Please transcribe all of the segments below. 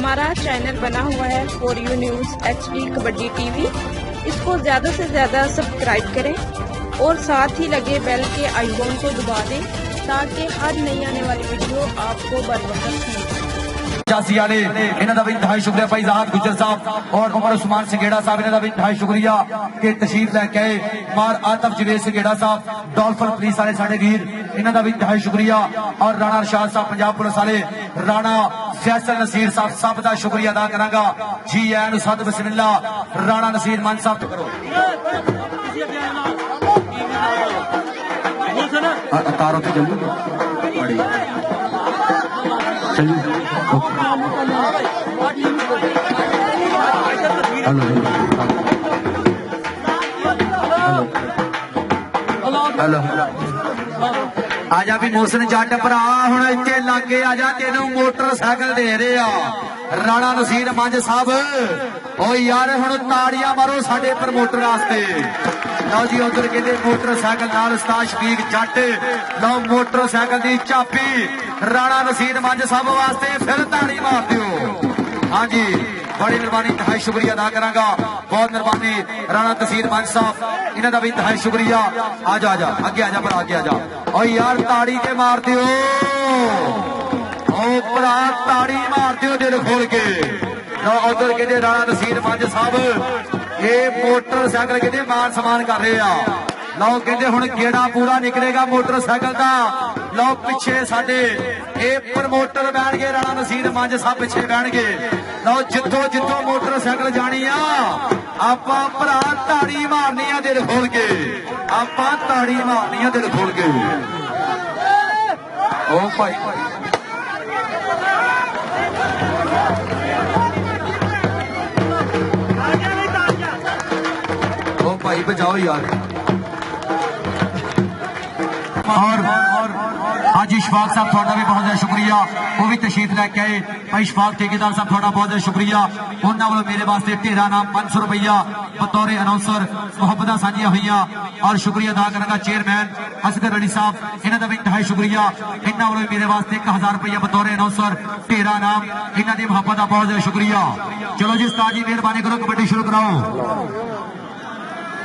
हमारा चैनल बना हुआ है for you news HD kabaddi TV। इसको ज़्यादा से ज़्यादा सब्सक्राइब करें और साथ ही लगे बेल के आइकॉन को दबा दें ताकि हर नई आने वाली वीडियो आपको बर वक्त मिले। वाले इन्हों का भी इंतहाई शुक्रिया भाई जहाद गुजर साहब और उमर उस्मान सिंगेड़ा साहब, इन्हों का भी इंतहाई शुक्रिया कि तशरीफ लैके आए। मार आतफ जवेद सिंगेड़ा साहब डॉल्फिन पुलिस वाले साढ़े वीर, इन्हों का भी इंतहाई शुक्रिया। और राणा रशाद साहब पंजाब पुलिस वाले, राणा फैसल नसीर साहब सब का शुक्रिया अदा करांगा जी। ऐन सद बिस्मिल्ला राणा नसीर मान साहब तो करो तारों से जल्दी हेलो आजा भी मोहसिन जट भरा हुण इत्थे लागे आजा तेनू मोटरसाइकिल दे रहे आ राणा नसीर मंज साहब। ओ यार हुण ताड़ियां मारो साडे प्रमोटर वास्ते। लो जी उधर कहते मोटरसाइकिल नाल उस्ताद शफीक जट, लो मोटरसाइकिल दी चाबी राणा नसीर मंज साहब वास्ते फिर ताड़ी मार दियो। हाँ जी बड़ी मेहरबानी, इंतहाई शुक्रिया अदा करांगा, बहुत मेहरबानी राणा नसीर मंज साहब, इन्हां दा भी इंतहाई शुक्रिया। आजा आजा अगे आजा पर आगे आजा। और यार ताड़ी के मार दियो, ओ भरा ताड़ी मार दियो दिल खोल के। उधर कहते राणा नसीर मंज साहब ये मोटरसाइकिल कहते मान सम्मान कर रहे आ। लो कहते हुण गेड़ा पूरा निकलेगा मोटरसाइकिल का। लो पिछे साडे ये प्रमोटर बैठ गए, राणा नसीर मंज साहब पिछे बैठ गए। लो जिथों जिथों मोटरसाइकिल जानी आ आपां भरा ताड़ी मारनी आ दिल खोल के, आपां ताड़ी मारनी आ दिल खोल के। ओ भाई ओ भाई बचाओ यार। और आज इशफाक साहब थोड़ा भी बहुत ज्यादा शुक्रिया, वो भी तशरीफ लैके आए। भाई इशफाक ठेकेदार साहब थोड़ा बहुत ज्यादा शुक्रिया। उन्होंने वालों मेरे वास्ते ढेरा नाम 500 रुपया बतौर अनाउंसर मुहब्बत साझिया हुई। और शुक्रिया अदा करांगा चेयरमैन असगर अली साहब, इन्हों का भी इंतहाई शुक्रिया। इन्होंने वालों मेरे वास्ते 1000 रुपया बतौर अनाउंसर ढेरा नाम, इन्हों की मुहब्बत का बहुत ज्यादा शुक्रिया। चलो जी उस्ताद जी मेहरबानी करो कबड्डी शुरू कराओ।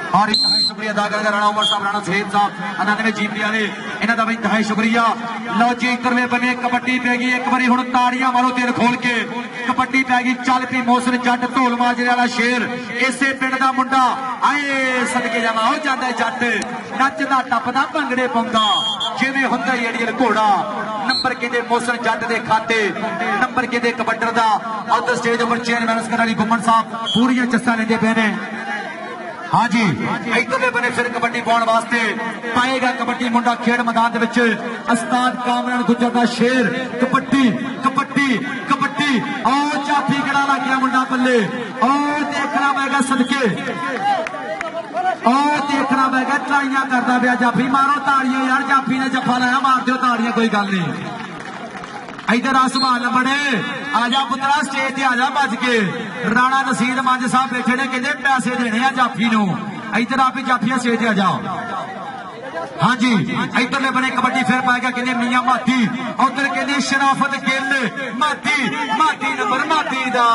और इंतहाई शुक्रिया अदा करेगा राणा उमर साहब, राणा सहीद साहब, 99 जीपी वाले, इन्हों का भी इंतहाई शुक्रिया। लो जी 91वें बने कबड्डी पै गई एक बारी हुण ताड़ियां मारो दिल खोल के। कबड्डी पै गई चल पी मोहसिन जट ढोल माजरे वाला शेर, इसे पिंड दा मुंडा आए सदके जावा हो जांदा जट, नचदा टपदा भंगड़े पाउंदा जिवें हुंदा एड़ीअल घोड़ा। नंबर कहते मोहसिन जट दे खाते, नंबर कहते कबड्डर दा। उधर स्टेज उपर चेयरमैन असगर अली घुम्मन साहब पूरियां चस्सां लेंदे पे ने। हाँ जी इधरले बने फिर कबड्डी पाने वास्ते पाएगा कबड्डी मुंडा खेड मैदान दे विच उस्ताद कामरान गुजर दा शेर। कबड्डी कबड्डी कबड्डी और जाफी कड़ा लग गया मुंडा पल्ले, और देखना पैगा सदके, और देखना पैगा ट्राइयां करता पाया जाफी। मारो ताड़ियां यार, जाफी ने जफा लाया मार दियो ताड़ियां, कोई गल नहीं। इधर आ संभाल बड़े आजा पुत्रा स्टेज ते आजा भज के। राणा नसीर मंज साहब बैठे ने कहते पैसे देने आ जाफी नू, इधर आप जाफिया स्टेज ते आ जाओ। हाँ जी इधरले बने कबड्डी फिर पाएगा कहते मियां माती, उधर कहते शराफत गिल माती, माती नंबर माती दा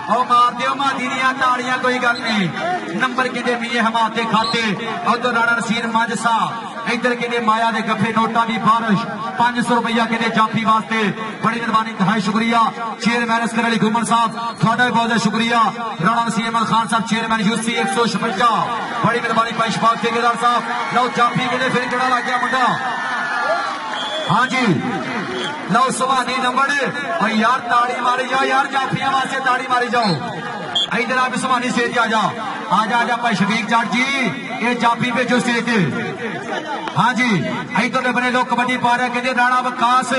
और मार दियो माती दियां ताड़ियां, कोई गल नहीं। नंबर कहते मियां हमाते खाते, उधर राणा नसीर मंज साहब, इधर कहते माया दे गफे नोटा की बारिश 500 रुपया कहते जाफी वास्ते। बड़ी मेहरबानी इंतहाई शुक्रिया चेयरमैन असगर अली घुम्मन साहब, थोड़ा भी बहुत शुक्रिया। राणा नसीर अहमद खान साहब चेयरमैन UC 156, बड़ी मेहरबानी भाई इशफाक ठेकेदार साहब। लो जाफी कहते फिर केड़ा लग गया मुंडा। हाँ जी लो सुभानी नंबर और यार ताड़ी मारी जाओ यार, जाफिया वास्ते ताड़ी मारी जाओ। इधर आप सुभानी स्टेज आ जाओ, आजा आजा भाई शफीक जट जी ये जाफी भेजो स्टेज पे। हाँ जी इधर बने लोग कबड्डी पा रहे कहते राणा विकास।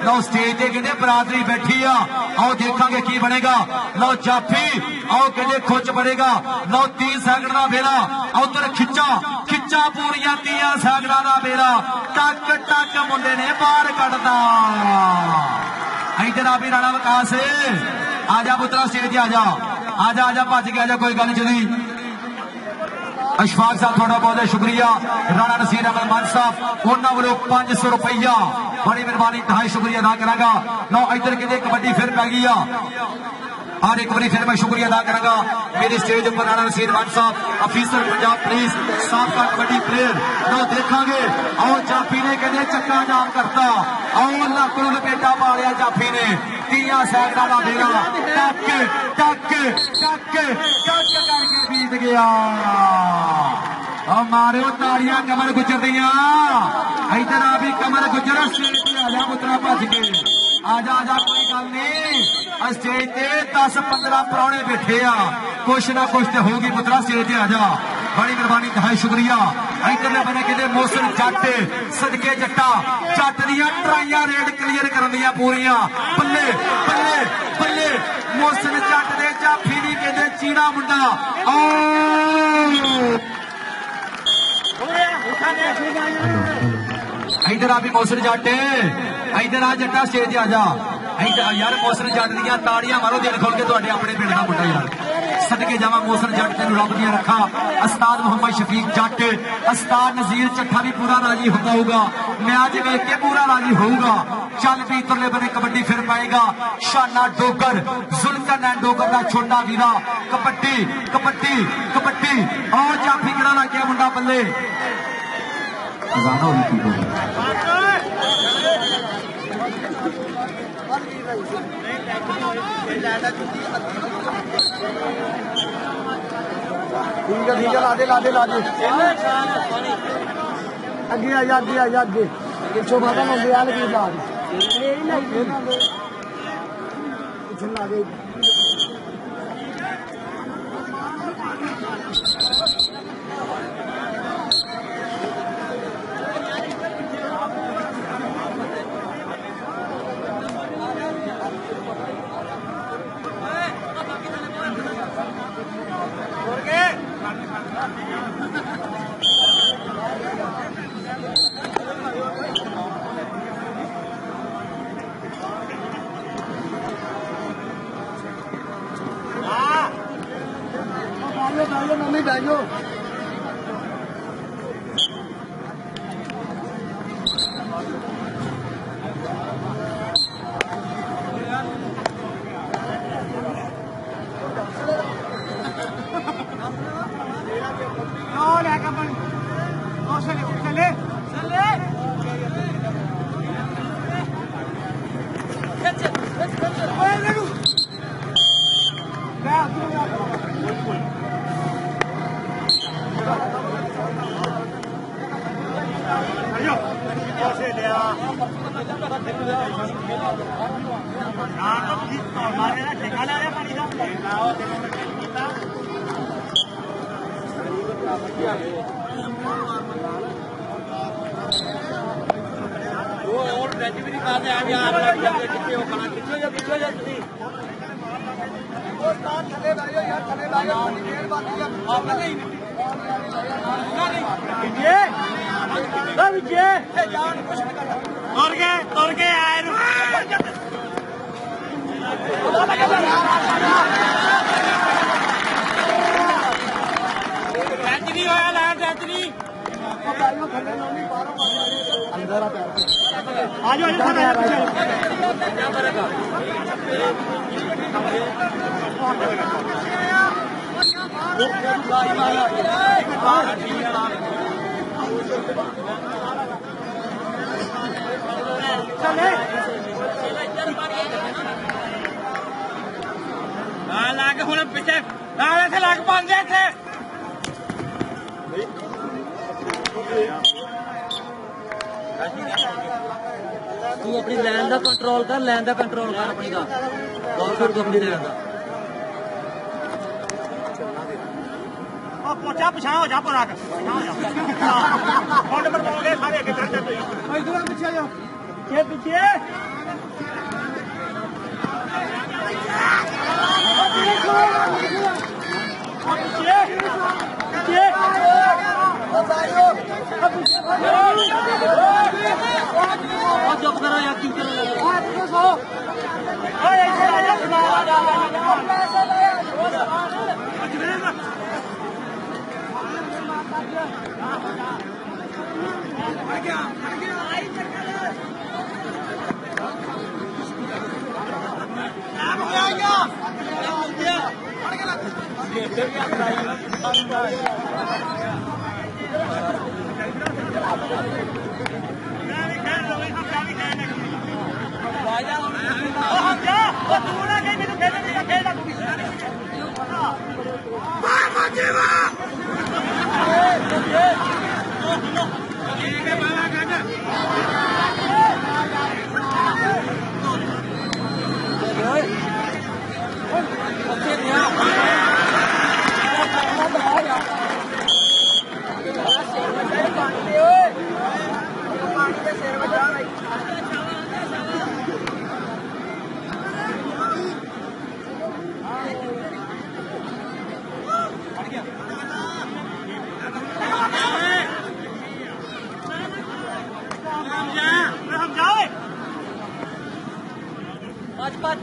लो स्टेज पे कहते बरादरी बैठी आ, आओ देखांगे की बनेगा। लो जाफी आओ कहते खुच बनेगा। लो 30 सैकड़ का बेला, उधर खिच्चा खिच्चा पूरियां 30 सैकड़ा का बेला, टक टक मुंडे ने बाहर कटदा। इधर आ भी राणा विकास आजा पुत्रा स्टेज आ जा, आजा आजा भज के आजा, कोई गल नहीं। अशफाक साहब थोड़ा बहुत शुक्रिया। राणा नसीर अहमद मान साहब उन्होंने वालों 500 रुपया बड़ी मेहरबानी इंतहाई शुक्रिया अदा करांगा। लो इधर कहते कबड्डी फिर पै गई और एक बार फिर मैं शुक्रिया अदा करांगा मेरी स्टेज पर राणा नसीर वन साहब अफीसर पंजाब पुलिस साबका कबड्डी प्लेयर लो देखांगे। और जाफी ने कहते चक्का जाम करता और लाख लपेटा पा लिया जाफी ने 30 सैकड़ा का बेड़ा टक टक टक टक करके बीत गया। और मारो तालियां कमर गुजर दिया इधर आ भी कमर गुजर स्टेज पे आजा पुत्रा भज के आजा आजा कोई गल नहीं स्टेज ते 10-15 प्राणे बैठे आ कुछ ना कुछ तो होगी पुत्रा स्टेज ते आजा। बड़ी मेहरबानी तहाई शुक्रिया। इधरले बने कहते मोहसिन जट सदके जट्टा जट दियां ट्राइयां रेड क्लीयर करन दियां पूरियां बल्ले बल्ले बल्ले मोहसिन जट दे जाफी नहीं कहते चीड़ा मुंडा इधर आ भी मोहसिन जट इधर आ जट्टा स्टेज आ जा यार मोहसिन जट दियां ताड़ियां मारो दिल खोल के तुहाडे अपने पिंड दा मुंडा यार सदके जावा मोहसिन जट तेन रब दियां रखा। उस्ताद मोहम्मद शफीक जट उस्ताद नजीर चट्ठा भी पूरा राजी होता होगा मैच देख के पूरा राजी होगा। चल भी इधरले बने कबड्डी फिर पाएगा शाना डोगर जुल्करनैन डोगर का छोटा वीरा कबड्डी कबड्डी कबड्डी और जाफी किड़ा लग गया मुंडा बल्ले हो ठीक है लादे लादे लादे अगे आया अगे आया अगे पिछो माता मंगे आ लगी ला पिछे ला दे मम्मी बैठो तू अपनी लैन का कंट्रोल कर लैन का कंट्रोल कर अपनी का और फिर तू अपनी लैन का पहुंचा पिछा हो जा पूरा पर बोलोगे सारे के करते इधर पीछे जाओ ये पीछे जब करो या क्यों करो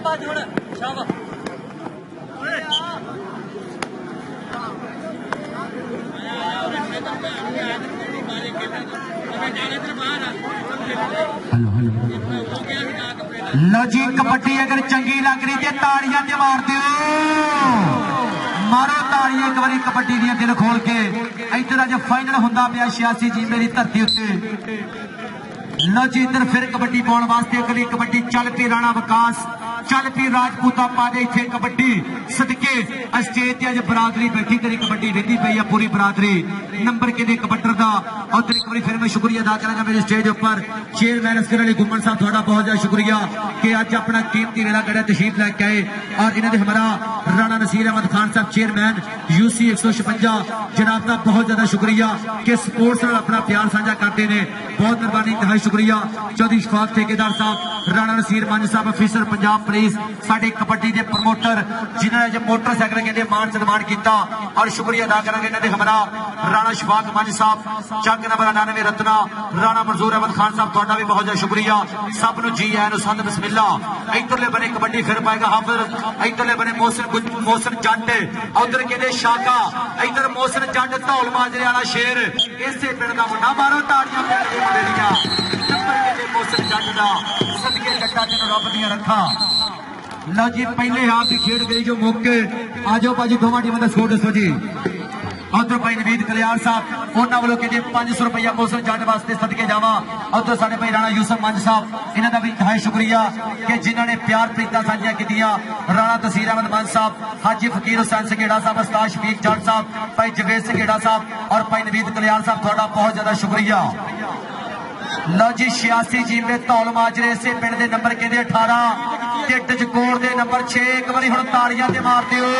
पाँच ਹੁਣ ਸ਼ਾਬਾਸ਼ लो जी कबड्डी अगर चंगी लग रही है ताड़ियां ते मार दिओ मारो ताड़ियां एक बारी कबड्डी दियां दिल खोल के इधर अज फाइनल हुंदा पिया 86 जी मेरी धरती उत्ते लो जी इधर फिर कबड्डी पाउण वास्ते अगली कबड्डी चल पी राणा विकास चल पी राजपूता पा दे इत्थे कबड्डी सदके स्टेज ते अज बरादरी बैठी करी कबड्डी वेंदी पई है पूरी बरादरी नंबर किने कबड्डर दा उधर एक बार फिर मैं शुक्रिया अदा करांगा मेरे स्टेज ऊपर चेयरमैन असगर अली गुम्मन साहब थोड़ा बहुत ज्यादा शुक्रिया कि अज अपना कीमती वेला कड़ा तशरीफ लैके आए और इन्होंने हमारा राणा नसीर अहमद खान साहब चेयरमैन यूसी 156 जनाब का बहुत ज्यादा शुक्रिया कि स्पोर्ट्स नाल अपना प्यार साझा करते हैं बहुत मेहरबानी इंतहाई शुक्रिया चौधरी शफाक ठेकेदार साहब राणा नसीर मंच साहब अफीसर पंजाब पुलिस साडे कबड्डी के प्रमोटर जिन्होंने जो मोटरसाइकिल कहते मान सन्मान किया और शुक्रिया अदा करेंगे इन्होंने हमारा राणा शफाक मंच साहब जंग नंबर 99 रत्ना राणा मंजूर अहमद खान साहब थोड़ा भी बहुत ज्यादा शुक्रिया सब नु जी आया संत बिस्मिल्ला इधरले बने कबड्डी फिर पाएगा हाफिज इधरले बने मोहसिन जट उधर कहते शाका इधर मोहसिन जट धौल माजरे वाला शेर इसे पिंड का मुंडा मारो ताड़ियां पिंड के मुंडे दियां नंबर कहते मोहसिन जट दा सदके जट्टा तेन रब दियां रखा लो जी पहले हाथ की खेड गई जो मौके आजो भाजी दोवां टीमां दा स्कोर दसो जी उधर भाई नवीद कलियार साहब उन्होंने वालों कहते 500 रुपया मोहसिन जट वास्ते सदके जावा उधर साडे भाई राणा यूसुफ मंच साहब इन्हों का भी इंतहाई शुक्रिया कि जिन्होंने प्यार प्रीता साझिया की राणा तसीर अहमद मंच साहब हाजी फकीर हुसैन संघेड़ा साहब उस्ताद शफीक जट साहब भाई जवेद संघेड़ा साहब और भाई नवीद कलियार साहब थोड़ा बहुत ज्यादा शुक्रिया लो जी 86 जी में धौल माजरे इसे पिंड के नंबर कहते 18 टिट चकोर के नंबर 6 एक बार हुण ताड़ियां ते मार दिओ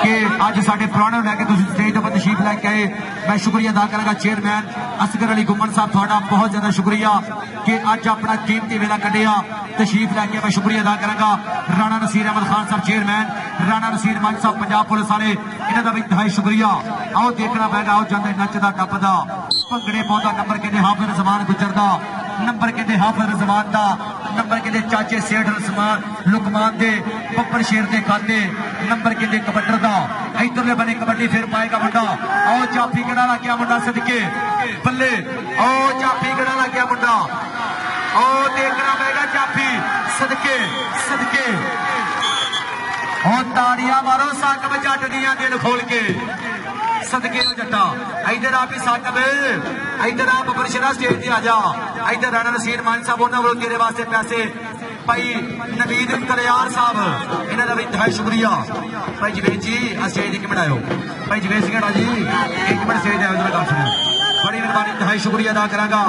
कि अज साडे पुराणे लैके तुसीं स्टेज पर तशरीफ लैके आए मैं शुक्रिया अदा करांगा चेयरमैन असगर अली गुम्मन साहब थोड़ा बहुत ज्यादा शुक्रिया कि अज अपना कीमती वेला कढ़िया तशरीफ लैके मैं शुक्रिया अदा करांगा राणा नसीर अहमद खान साहब चेयरमैन राणा नसीर मंच साहब पंजाब पुलिस वाले इन्हां दा भी इंतहाई शुक्रिया आओ देखना पैगा आओ जांदे नचदा टपदा भंगड़े पाउंदा नंबर कहते हाफिज रज़मान गुजर दा नंबर कहते हाफिज रज़मान दा नंबर कहते चाचे सेठ रज़मान लुकमान दे बब्बर शेर दे खाते नंबर कहते कबड्डर दा इधरले बने कबड्डी फिर पाएगा मुंडा आओ जाफी गड़ा ला गया मुंडा सदके बल्ले आओ जाफी गड़ा ला गया मुंडा आओ देखना पैगा जाफी सदके सदके और ताड़ियां मारो साकब जट दियां दिल खोल के सदके जट्टा इधर आप ही साकब इधर आप बरशरा स्टेज ते आ जा इधर राणा नसीर मान साहब उन्होंने वालों तेरे वास्ते पैसे भाई नवीद कलियार साहब इन्हों का भी इंतहाई शुक्रिया भाई जवेद जी स्टेज एक मिनट आयो भाई जवेद सिंह जी एक मिनट स्टेज आयो जरा गल सुनो बड़ी मेहरबानी इंतहाई शुक्रिया अदा करांगा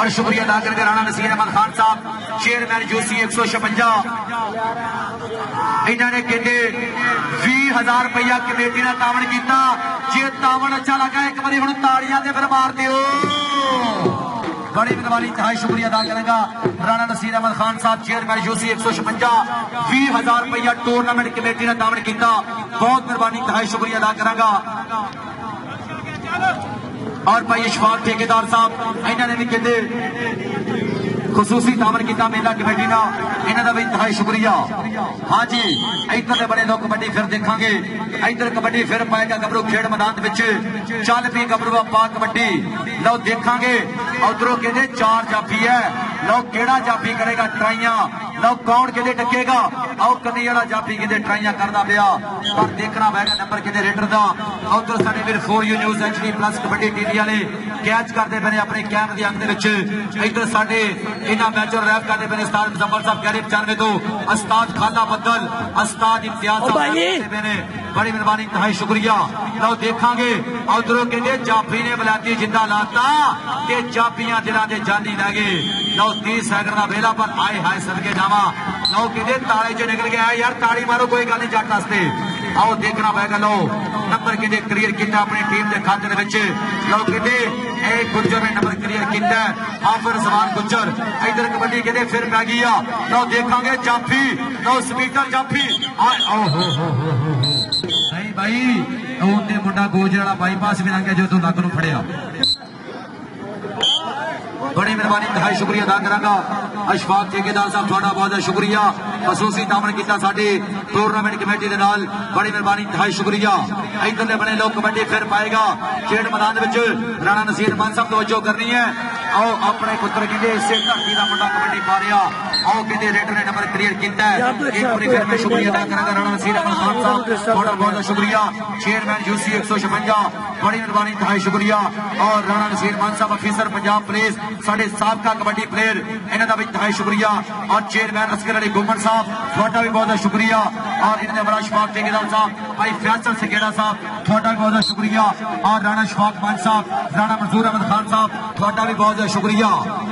और शुक्रिया अदा करके राणा नसीर अहमद खान साहब चेयरमैन यूसी 156 इन्होंने कहते 20,000 रुपया कमेटी ने तावन किया जे तावन अच्छा लगा एक बार हुण ताड़ियां ते फिर मार दिओ बड़ी मेहरबानी इंतहाई शुक्रिया अदा करेगा राणा नसीर अहमद खान साहब चेयरमैन यूसी 156 20,000 रुपया टूर्नामेंट कमेटी ने तावन किया बहुत मेहरबानी इंतहाई शुक्रिया अदा करांगा और भाई इशफाक ठेकेदार साहब इन्होंने भी कहते खसूसी तावन किया मेला कमेटी ना इन्हों का भी इंतहाई शुक्रिया हाँ जी इधर बड़े लोग कबड्डी फिर देखांगे इधर कबड्डी फिर पाएगा गबरू खेड मैदान चल पी गबरू पा कबड्डी लो देखांगे उधरों कहते 4 जाफी है लो केड़ा जाफी करेगा ट्राइयां लो कौन कहते टकेगा आओ कन्नी वाला जाफी कहते ट्राइयां करता पिया पर देखना पैगा नंबर कहते रेडर का उधर साडे वीर 4U news HD plus kabaddi TV वाले कैच करते पे अपने कैम की अंक के इधर साडे इन्हां मैचों रैप करते पे उस्ताद मुजम्मल साहब गैरी 95 तो उस्ताद खादा बदल उस्ताद इम्तियाज साहब बड़ी मेहरबानी इंतहाई शुक्रिया लो देखांगे उधरों कहते जाफी ने बलाती जिंदा लाता के जाफियां दिलों के जानी लै गए लो 30 सेकंड का वेला पर आए हाय सदके जावा लो कहते ताले च निकल गया यार ताड़ी मारो कोई गल नहीं जट वास्ते आओ देखना पैगा लो नंबर कहते क्लियर किया अपनी टीम के खाते लो कहते गुज्जर ने नंबर क्लियर किया हाफिज जमान गुज्जर इधर कबड्डी कहते फिर पै गई लो देखांगे जाफी लो स्पीकर जाफी नहीं भाई उन्हें मुंडा गोजर वाला बाईपास भी लंघ गया जो तू नक नूं फड़िया बड़ी मेहरबानी इंतहाई शुक्रिया अदा करांगा अशफाक ठेकेदार साहब थोड़ा बहुत शुक्रिया खसूसी तामन किया साडी टूरनामेंट कमेटी के नाल बड़ी मेहरबानी इंतहाई शुक्रिया इधरले बने लोग कबड्डी फिर पाएगा खेड मैदान राणा नसीर मान साहब तवज्जो करनी है आओ अपने पुत्र कहते इसे धरती का मुंडा कबड्डी पा रहा आओ कहते रेडर ने नंबर क्लियर किया एक बार फिर मैं शुक्रिया अदा करांगा राणा नसीर अहमद खान साहब थोड़ा बहुत शुक्रिया चेयरमैन UC 156 बड़ी मेहरबानी इंतहाई शुक्रिया और राणा नसीर मान साहब अफीसर पंजाब पुलिस साडे साबका कबड्डी प्लेयर इन्हां दा भी इंतहाई शुक्रिया और चेयरमैन असगर अली गुमन साहब थोड़ा भी बहुत शुक्रिया और इन्हें बड़ा शफाक ठेकेदार साहब भाई फैसल सकेड़ा साहब थोड़ा भी बहुत शुक्रिया और राणा शफाक मान साहब राणा मंजूर अहमद खान साहब थोड़ा भी बहुत शुक्रिया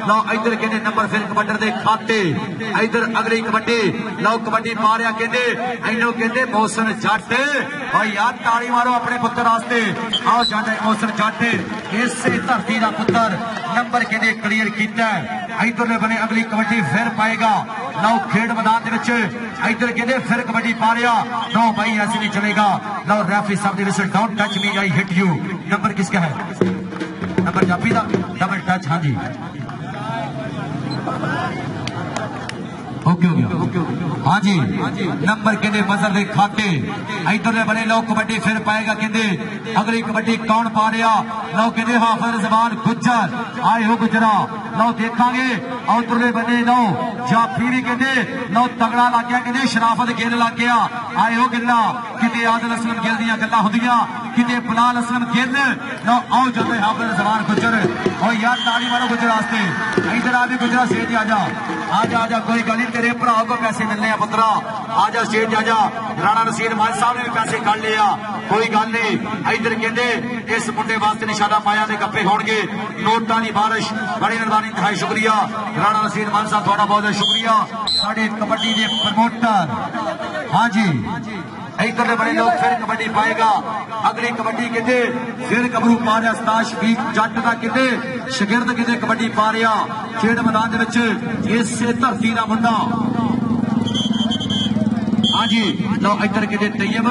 लो इधर कहते नंबर फिर कबड्डर दे खाते इधर अगली कबड्डी लो कबड्डी मारिया कहते इन्हों कहते मोहसिन जट भाई यार ताड़ी मारो अपने पुत्र वास्ते आओ जाते मोहसिन जट इसे धरती का पुत्र नंबर कहते क्लियर किया इधर बने अगली कबड्डी फिर पाएगा लो खेड मैदान इधर कहते फिर कबड्डी पा रहा नो भाई ऐसे नहीं चलेगा लो रेफरी साहब ने whistle don't touch me I hit you number किसका है नंबर जाफी का डबल टच हाँ जी ओके हो गया हाँ जी नंबर कहते मजर दे खाते इधर बने लोग कबड्डी फिर पाएगा कहते अगली कबड्डी कौन पा रहा लो कहते हाफिज जमान गुज्जर आए हो गुजरा लो देखांगे उधरले बने लो जाफी भी कहते लो तगड़ा लग गया कहते शराफत गिल लग गया आए हो गिला किते आदिल असलम गिल दियां गल्लां होंदियां किते बिलाल असलम गिल लो आओ जदे हाफिज जमान गुज्जर ओ यार ताड़ी मारो गुज्जर वास्ते इधर आ भी गुजरा सेठ आजा कोई गल नहीं तेरे भरा को पैसे मिलने पुत्रा आजा स्टेज आजा राणा नसीर मान साहब ने भी पैसे कड़ लिया कोई गल नहीं इधर कहते इस मुंडे वास्ते निशाना पाया ने गप्पे होणगे नोटां दी बारिश बड़ी मेहरबानी इंतहाई शुक्रिया राणा नसीर मान साहब थोड़ा बहुत शुक्रिया साडे कबड्डी दे प्रमोटर हाँ जी इधर बड़े लोग फिर कबड्डी पाएगा अगली कबड्डी कहते फिर कबरू पा रहा उस्ताद शफीक जट का कहते शगिर्द कहते कबड्डी पा रहा खेड मैदान इसे धरती का मुंडा हाँ जी लो इधर कहते तैयब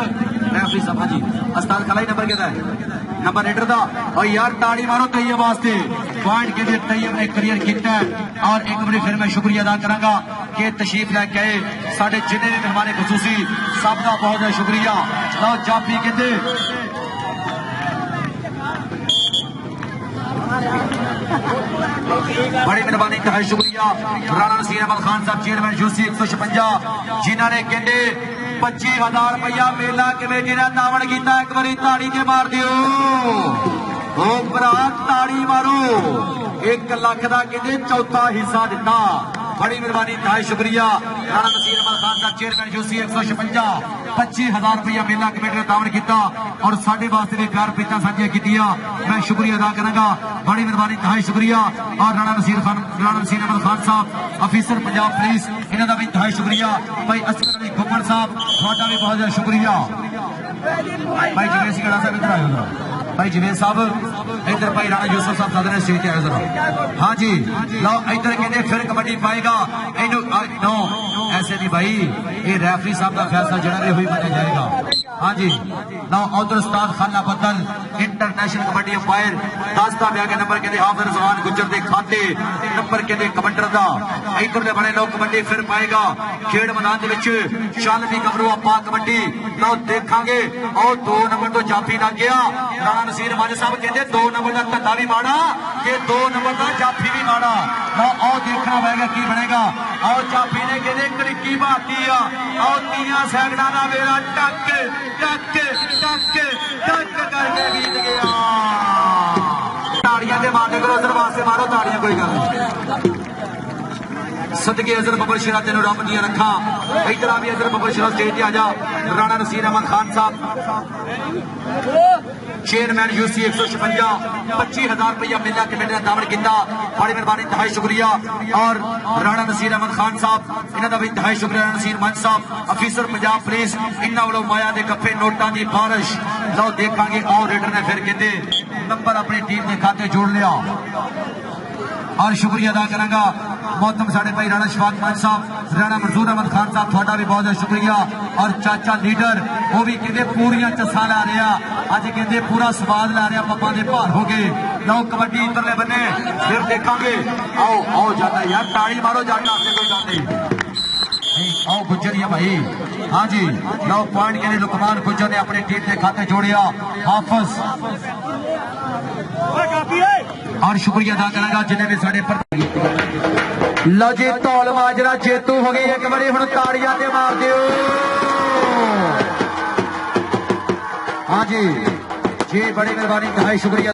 रेफरी साहब हाँ जी उस्ताद खलाई नंबर कहता है नंबर रेडर का और यार ताड़ी मारो तैयब वास्ते पॉइंट कहते तैयब ने क्लियर किया और एक बार फिर मैं शुक्रिया अदा करांगा कि तशरीफ लैके आए साढ़े जिन्हें भी मेहमान खसूसी सबका बहुत शुक्रिया लो जाफी कहते बड़ी मेहरबानी इंतहाई शुक्रिया राणा नसीर अहमद खान साहब चेयरमैन UC 156 जिन्होंने कहते 25,000 रुपया मेला कमेटी ने नामण किया एक बार ताड़ी के मार दियो ओ भरा ताड़ी मारो 1 लाख का कहते चौथा हिस्सा दिता बड़ी मेहरबानी इंतहाई शुक्रिया राणा नसीर अहमद खान साहब चेयरमैन UC 156 25,000 रुपया मेला कमेटी ने दावण किया और साढ़े वास्ते भी प्यार प्रीतां साझियां कीतियां मैं शुक्रिया अदा करांगा बड़ी मेहरबानी इंतहाई शुक्रिया और राणा नसीर अहमद खान साहब अफीसर पंजाब पुलिस इन्हां दा भी इंतहाई शुक्रिया भाई असगर अली गुमन साहब थोड़ा भी बहुत शुक्रिया भाई जवेद सिंह साहब इधर आयो भाई जवेद साहब इधर भाई राणा यूसुफ साहब सादर स्टेज पे आए जरा हाँ जी लो इधर कहते फिर कबड्डी पाएगा नो ऐसे नहीं भाई ये रेफरी साहब का फैसला जड़ा भी हुई माना जाएगा हाँ जी लो उधर उस्ताद खाना बदल इंटरनेशनल कबड्डी अंपायर 10 का ब्याह के नंबर कहते हाफिज जमान गुज्जर के खाते नंबर कहते कबड्डर का इधर बड़े लोग कबड्डी फिर पाएगा खेड मैदान चल भी कबरू आपा कबड्डी लो देखांगे और 2 नंबर तो जाफी लग गया राणा नसीर मान साहब कहते 2 नंबर का धंधा भी माड़ा कि 2 नंबर का जाफी भी माड़ा लो आओ देखना पड़ेगा की बनेगा। आओ जाफी ने कहते कड़िकी भाती आओ 30 सैकड़ा का वेला टक टक टक टक करके बीत गया। ताड़ियां दे मारने करो अजर वास्ते मारो ताड़ियां कोई गल नहीं। सदके अजर बब्बर शेरा तेन रब दिया रखा। इधर भी अजर बब्बर शेरा स्टेज पे आ जा। राणा नसीर अहमद खान साहब चेयरमैन यूसी 156 25,000 रुपया मिला कमेटी ने दामन किया। बड़ी मेहरबानी इंतहाई शुक्रिया। और राणा नसीर अहमद खान साहब इन्हों का भी इंतहाई शुक्रिया। राणा नसीर मन साहब अफीसर पंजाब पुलिस इन्होंने वालों माया के कफे नोटा की बारिश। लो देखांगे आओ रेडर ने फिर कहते नंबर अपनी टीम के खाते जोड़ लिया। और शुक्रिया अदा करांगा मोहतरम साडे भाई राणा शफाक मान साहब राणा मंजूर अहमद खान साहब थोड़ा भी बहुत बहुत शुक्रिया। और चाचा लीडर वो भी कहते पूरियां चसा ला रहा अज कहते पूरा स्वाद ला रहा पप्पा के भार हो गए। लो कबड्डी इधरले बने फिर देखांगे। आओ आओ जाता यार ताड़ी मारो जाता से कोई गल नहीं। आओ गुजरिया भाई हाँ जी लो पॉइंट के लिए लुकमान गुजर ने अपनी टीम के खाते जोड़िया। हाफिज और शुक्रिया अदा करांगा जिन्हें भी साढ़े पर। लो जी धौल माजरा जेतू हो गई एक बारी हुण ताड़ियां ते मार दिओ। हाँ जी जी बड़ी मेहरबानी इंतहाई शुक्रिया।